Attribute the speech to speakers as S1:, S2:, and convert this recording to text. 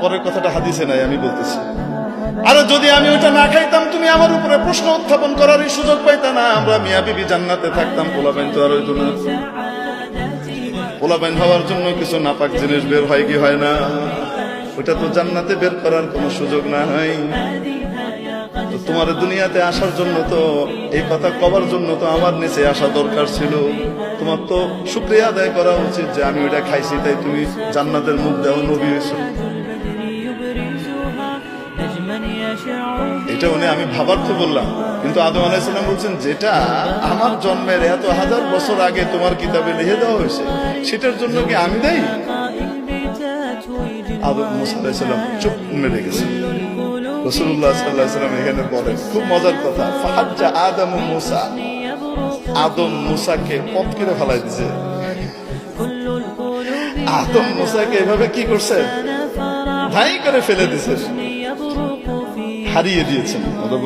S1: পরের কথাটা হাদিসে নাই, আমি বলতেছি। আরে যদি আমি ওটা না খাইতাম, তুমি আমার উপরে প্রশ্ন উত্থাপন করারই সুযোগ পাইতা না। আমরা মিয়া বিবি জান্নাতে থাকতাম, পোলাপাইন তো আর হইতো না। পোলাপাইন হওয়ার জন্য কিছু নাপাক জিনিস বের হয় কি হয় না? ওটা তো জান্নাতে বের করার কোনো সুযোগ না হয়। তো তোমার দুনিয়াতে আসার জন্য তো, এই কথা কবার জন্য তো আমার নিচে আসা দরকার ছিল। তোমার তো শুকরিয়া আদায় করা উচিত যে আমি ওটা খাইছি, তাই তুমি জান্নাতের মুখ দেও, নবী হয়েছো। এটা উনি আমি ভাবার তো বললাম, কিন্তু আদম আলাইহিস সালাম বলছেন যেটা আমার জন্মের এত হাজার বছর আগে তোমার কিতাবে লিখে দেওয়া হয়েছে, সেটার জন্য কি আমি দায়ী? আদম মুসা আলাইহিস সালাম চুপ মেরে গেছেন। রাসূলুল্লাহ সাল্লাল্লাহু আলাইহি ওয়াসাল্লাম এখানে বলেন খুব মজার কথা, ফাহাজ্জা আদম মুসা, আদম মুসাকে পথ করে ফেলাই দিয়েছে। আদম মুসাকে এভাবে কি করছে? ধাই করে ফেলে দিয়েছে, হারিয়ে দিয়েছেন।